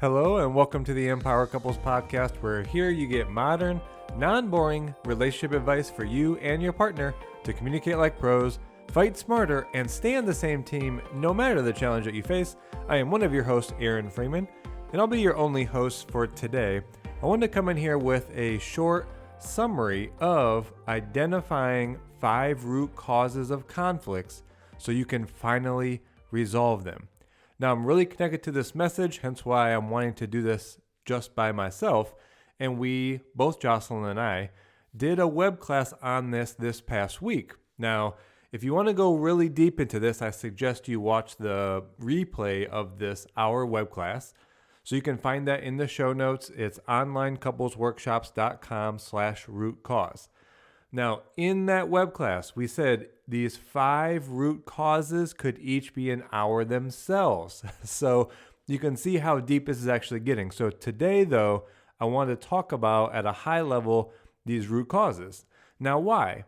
Hello and welcome to the Empower Couples podcast, where here you get modern, non-boring relationship advice for you and your partner to communicate like pros, fight smarter, and stay on the same team no matter the challenge that you face. I am one of your hosts, Aaron Freeman, and I'll be your only host for today. I wanted to come in here with a short summary of identifying 5 root causes of conflicts so you can finally resolve them. Now, I'm really connected to this message, hence why I'm wanting to do this just by myself. And we, both Jocelyn and I, did a web class on this past week. Now, if you want to go really deep into this, I suggest you watch the replay of this hour web class. So you can find that in the show notes. It's onlinecouplesworkshops.com/root cause. Now, in that web class, we said these 5 root causes could each be an hour themselves. So you can see how deep this is actually getting. So today, though, I want to talk about at a high level these root causes. Now, why?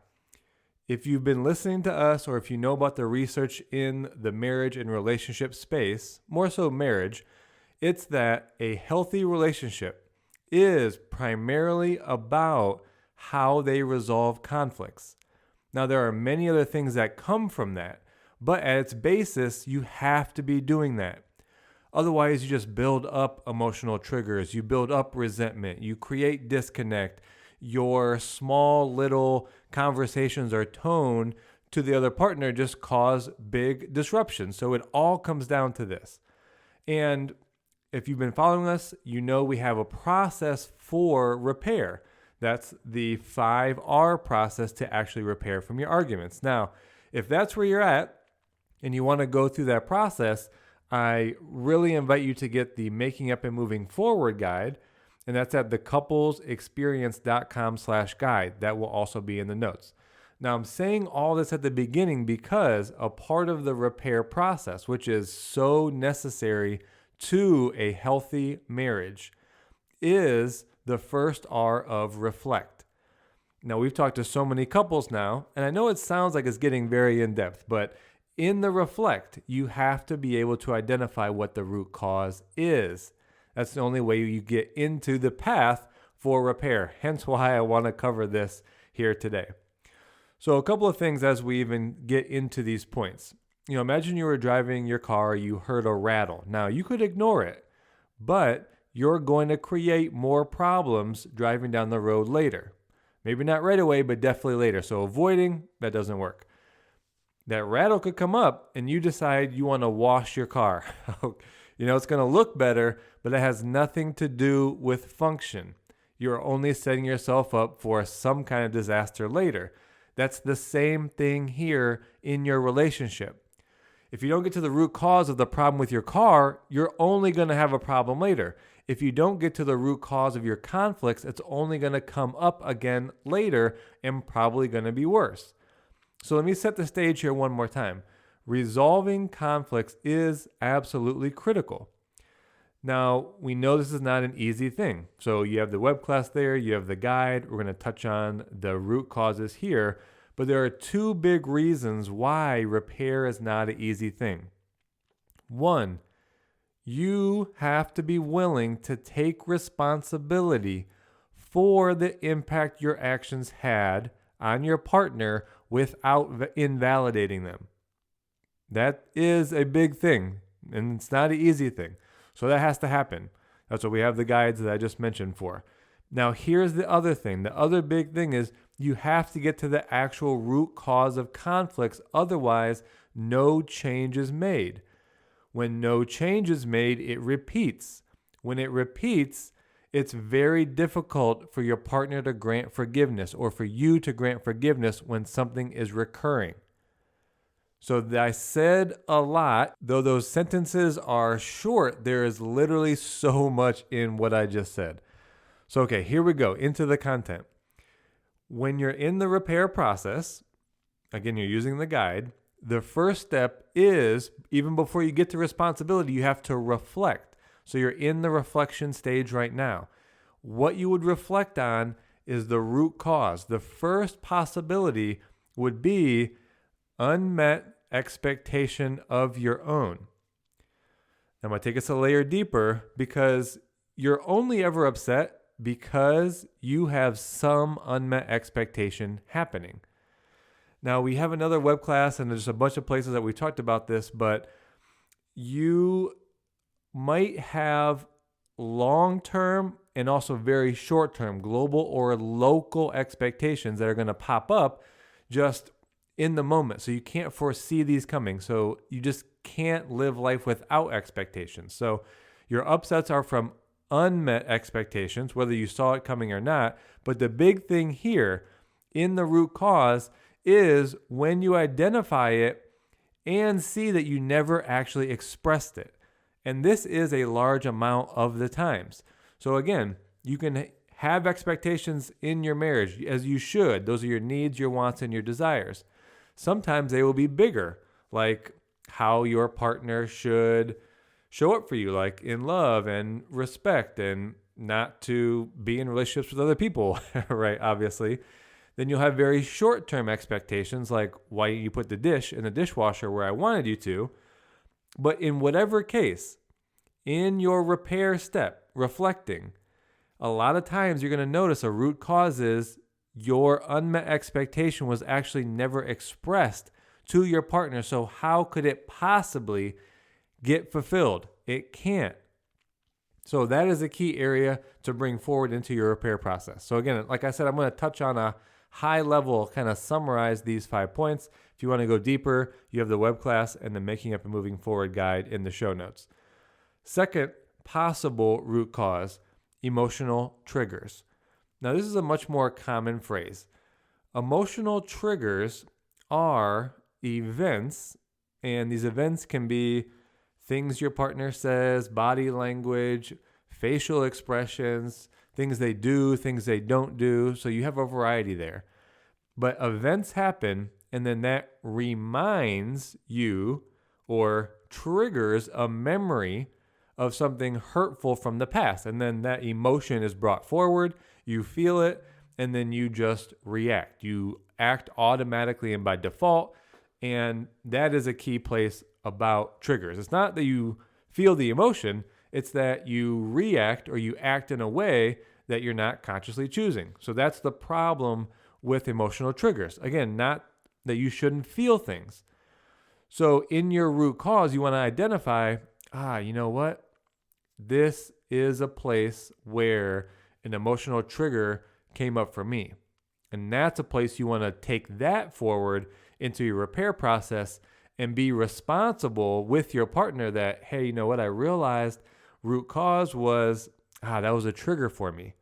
If you've been listening to us, or if you know about the research in the marriage and relationship space, more so marriage, it's that a healthy relationship is primarily about how they resolve conflicts. Now, there are many other things that come from that, but at its basis, you have to be doing that. Otherwise, you just build up emotional triggers, you build up resentment, you create disconnect, your small little conversations or tone to the other partner just cause big disruptions. So it all comes down to this. And if you've been following us, you know we have a process for repair. That's the 5R process to actually repair from your arguments. Now, if that's where you're at and you want to go through that process, I really invite you to get the Making Up and Moving Forward guide, and that's at thecouplesexperience.com/guide. That will also be in the notes. Now, I'm saying all this at the beginning because a part of the repair process, which is so necessary to a healthy marriage, is the first R of reflect. Now, we've talked to so many couples now, and I know it sounds like it's getting very in-depth, but in the reflect, you have to be able to identify what the root cause is. That's the only way you get into the path for repair, hence why I want to cover this here today. So a couple of things as we even get into these points. Imagine you were driving your car, you heard a rattle. Now, you could ignore it, but you're going to create more problems driving down the road later. Maybe not right away, but definitely later. So avoiding, that doesn't work. That rattle could come up and you decide you want to wash your car. It's going to look better, but it has nothing to do with function. You're only setting yourself up for some kind of disaster later. That's the same thing here in your relationship. If you don't get to the root cause of the problem with your car, you're only going to have a problem later. If you don't get to the root cause of your conflicts, it's only going to come up again later and probably going to be worse. So let me set the stage here one more time. Resolving conflicts is absolutely critical. Now, we know this is not an easy thing. So you have the web class there, you have the guide. We're going to touch on the root causes here. But there are 2 big reasons why repair is not an easy thing. 1, you have to be willing to take responsibility for the impact your actions had on your partner without invalidating them. That is a big thing, and it's not an easy thing. So that has to happen. That's what we have the guides that I just mentioned for. Now, here's the other thing. The other big thing is you have to get to the actual root cause of conflicts. Otherwise, no change is made. When no change is made, it repeats. When it repeats, it's very difficult for your partner to grant forgiveness or for you to grant forgiveness when something is recurring. So I said a lot, though those sentences are short, there is literally so much in what I just said. So, okay, here we go into the content. When you're in the repair process, again, you're using the guide, the first step is, even before you get to responsibility, you have to reflect. So you're in the reflection stage right now. What you would reflect on is the root cause. The first possibility would be unmet expectation of your own. I'm going to take us a layer deeper because you're only ever upset because you have some unmet expectation happening. Now, we have another web class and there's a bunch of places that we talked about this, but you might have long-term and also very short-term global or local expectations that are going to pop up just in the moment. So you can't foresee these coming. So you just can't live life without expectations. So your upsets are from unmet expectations, whether you saw it coming or not. But the big thing here in the root cause is when you identify it and see that you never actually expressed it. And this is a large amount of the times. So again, you can have expectations in your marriage as you should. Those are your needs, your wants, and your desires. Sometimes they will be bigger, like how your partner should show up for you, like in love and respect and not to be in relationships with other people, right? Obviously. Then you'll have very short-term expectations, like why didn't you put the dish in the dishwasher where I wanted you to? But in whatever case, in your repair step, reflecting, a lot of times you're going to notice a root cause is your unmet expectation was actually never expressed to your partner. So how could it possibly get fulfilled? It can't. So that is a key area to bring forward into your repair process. So again, like I said, I'm going to touch on a high level, kind of summarize these 5 points. If you want to go deeper, you have the web class and the Making Up and Moving Forward guide in the show notes. Second possible root cause, emotional triggers. Now, this is a much more common phrase. Emotional triggers are events, and these events can be things your partner says, body language, facial expressions, things they do, things they don't do. So you have a variety there. But events happen, and then that reminds you or triggers a memory of something hurtful from the past. And then that emotion is brought forward, you feel it, and then you just react. You act automatically and by default. And that is a key place about triggers. It's not that you feel the emotion, it's that you react or you act in a way that you're not consciously choosing. So that's the problem with emotional triggers. Again, not that you shouldn't feel things. So in your root cause, you want to identify, you know what? This is a place where an emotional trigger came up for me. And that's a place you want to take that forward into your repair process and be responsible with your partner that, hey, you know what? I realized root cause was, that was a trigger for me.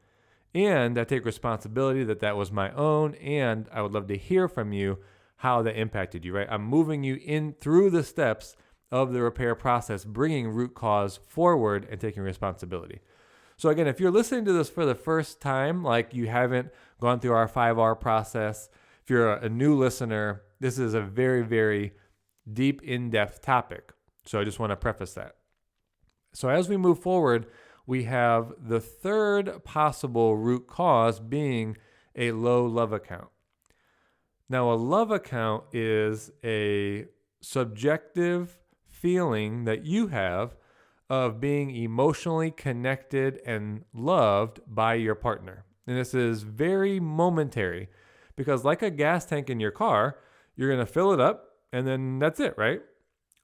And I take responsibility that was my own. And I would love to hear from you how that impacted you, right? I'm moving you in through the steps of the repair process, bringing root cause forward and taking responsibility. So again, if you're listening to this for the first time, like you haven't gone through our 5R process, if you're a new listener, this is a very, very deep, in-depth topic. So I just want to preface that. So as we move forward, we have the third possible root cause being a low love account. Now, a love account is a subjective feeling that you have of being emotionally connected and loved by your partner. And this is very momentary because like a gas tank in your car, you're going to fill it up and then that's it, right?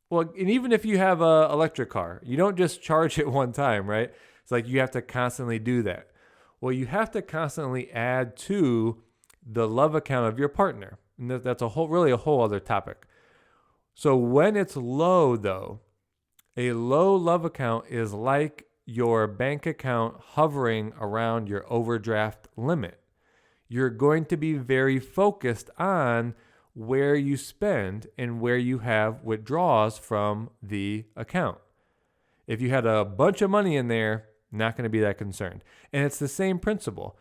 Well, and even if you have an electric car, you don't just charge it one time, right? It's like you have to constantly do that. Well, you have to constantly add to the love account of your partner. And that's a whole other topic. So when it's low though, a low love account is like your bank account hovering around your overdraft limit. You're going to be very focused on where you spend and where you have withdrawals from the account. If you had a bunch of money in there, not going to be that concerned. And it's the same principle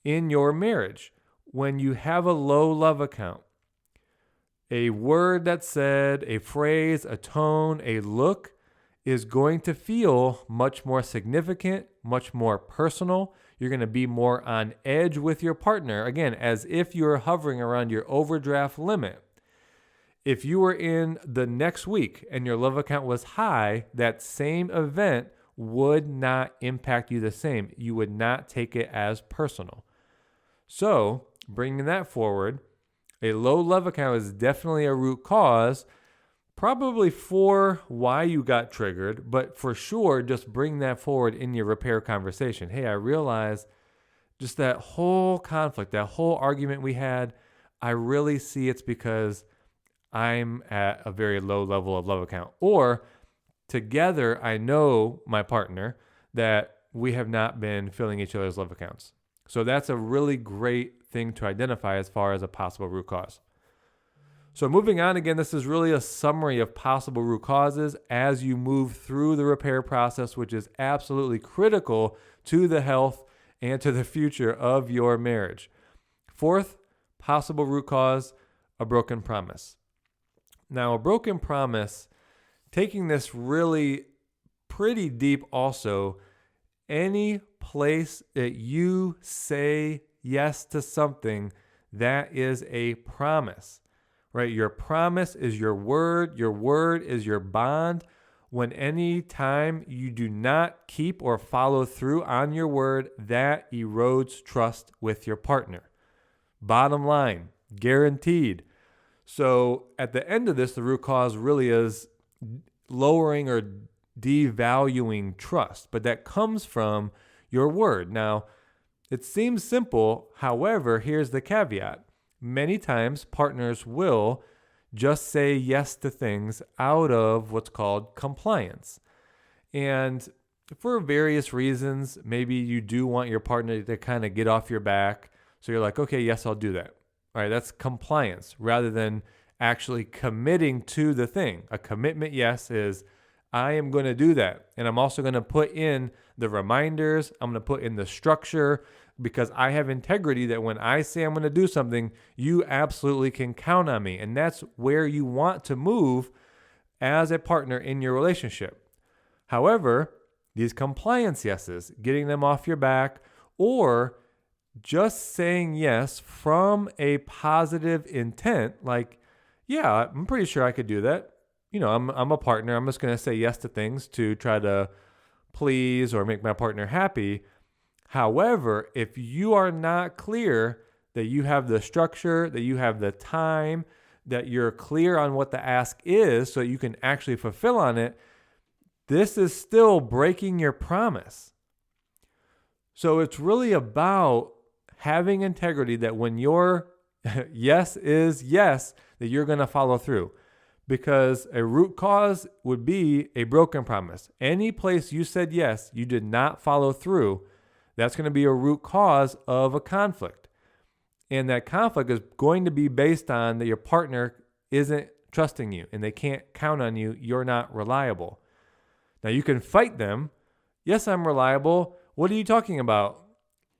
in your marriage. When you have a low love account, a word that's said, a phrase, a tone, a look is going to feel much more significant, much more personal. You're going to be more on edge with your partner, again, as if you're hovering around your overdraft limit. if you were in the next week and your love account was high, that same event would not impact you the same. You would not take it as personal. So, bringing that forward, a low love account is definitely a root cause, probably for why you got triggered, but for sure, just bring that forward in your repair conversation. Hey, I realize just that whole conflict, that whole argument we had, I really see it's because I'm at a very low level of love account. Or together, I know my partner that we have not been filling each other's love accounts. So that's a really great thing to identify as far as a possible root cause. So moving on, again, this is really a summary of possible root causes as you move through the repair process, which is absolutely critical to the health and to the future of your marriage. Fourth possible root cause, a broken promise. Now, a broken promise, taking this really pretty deep also, any place that you say yes to something, that is a promise, right? Your promise is your word is your bond. When any time you do not keep or follow through on your word, that erodes trust with your partner. Bottom line, guaranteed. So at the end of this, the root cause really is lowering or devaluing trust, but that comes from your word. Now, it seems simple. However, here's the caveat. Many times partners will just say yes to things out of what's called compliance. And for various reasons, maybe you do want your partner to kind of get off your back. So you're like, okay, yes, I'll do that. All right, that's compliance rather than actually committing to the thing. A commitment, yes, is I am going to do that. And I'm also going to put in the reminders. I'm going to put in the structure because I have integrity that when I say I'm going to do something, you absolutely can count on me. And that's where you want to move as a partner in your relationship. However, these compliance yeses, getting them off your back, or just saying yes from a positive intent, like, yeah, I'm pretty sure I could do that. You know, I'm a partner. I'm just going to say yes to things to try to please or make my partner happy. However, if you are not clear that you have the structure, that you have the time, that you're clear on what the ask is so you can actually fulfill on it, this is still breaking your promise. So it's really about having integrity that when your yes is yes, that you're going to follow through. Because a root cause would be a broken promise. Any place you said yes, you did not follow through, that's going to be a root cause of a conflict. And that conflict is going to be based on that your partner isn't trusting you and they can't count on you. You're not reliable. Now you can fight them. Yes, I'm reliable. What are you talking about?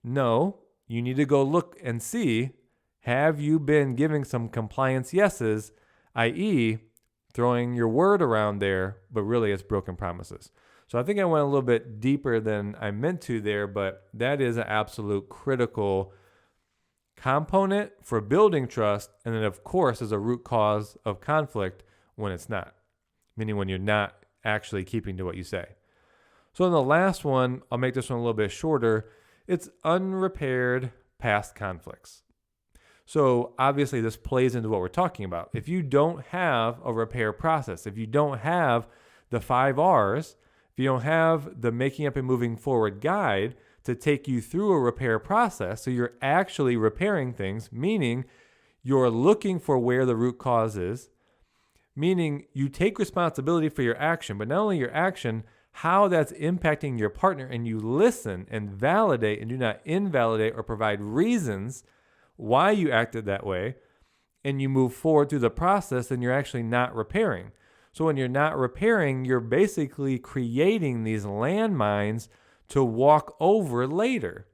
No, you need to go look and see, have you been giving some compliance yeses, i.e., throwing your word around there, but really it's broken promises. So I think I went a little bit deeper than I meant to there, but that is an absolute critical component for building trust. And then, of course, is a root cause of conflict when it's not, meaning when you're not actually keeping to what you say. So in the last one, I'll make this one a little bit shorter. It's unrepaired past conflicts. So obviously this plays into what we're talking about. If you don't have a repair process, if you don't have the 5 R's, if you don't have the making up and moving forward guide to take you through a repair process, so you're actually repairing things, meaning you're looking for where the root cause is, meaning you take responsibility for your action, but not only your action, how that's impacting your partner, and you listen and validate and do not invalidate or provide reasons why you acted that way, and you move forward through the process, and you're actually not repairing. So when you're not repairing, you're basically creating these landmines to walk over later.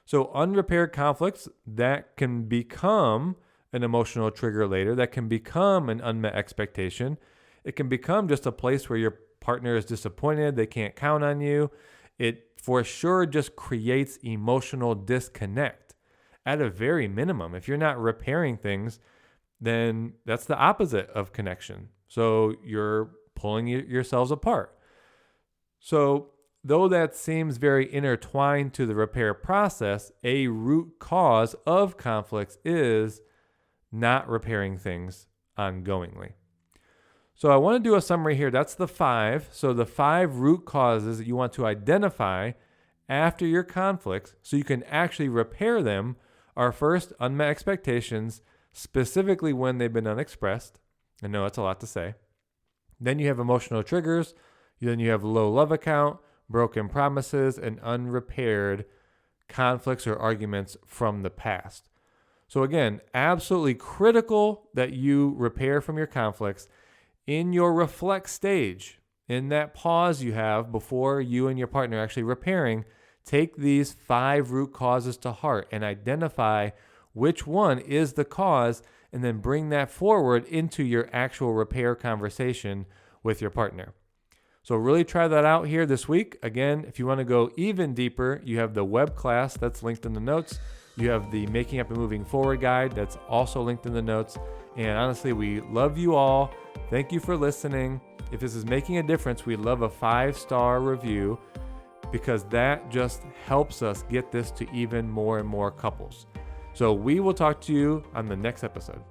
So unrepaired conflicts, that can become an emotional trigger later, that can become an unmet expectation. It can become just a place where your partner is disappointed, they can't count on you. It for sure just creates emotional disconnect. At a very minimum, if you're not repairing things, then that's the opposite of connection. So you're pulling yourselves apart. So though that seems very intertwined to the repair process, a root cause of conflicts is not repairing things ongoingly. So I want to do a summary here. That's the 5. So the 5 root causes that you want to identify after your conflicts so you can actually repair them are: first, unmet expectations, specifically when they've been unexpressed. I know that's a lot to say. Then you have emotional triggers. Then you have low love account, broken promises, and unrepaired conflicts or arguments from the past. So again, absolutely critical that you repair from your conflicts. In your reflect stage, in that pause you have before you and your partner actually repairing, take these 5 root causes to heart and identify which one is the cause, and then bring that forward into your actual repair conversation with your partner. So really try that out here this week. Again, if you want to go even deeper, you have the Webclass that's linked in the notes. You have the Making Up and Moving Forward guide that's also linked in the notes. And honestly, we love you all. Thank you for listening. If this is making a difference, we'd love a 5-star review, because that just helps us get this to even more and more couples. So we will talk to you on the next episode.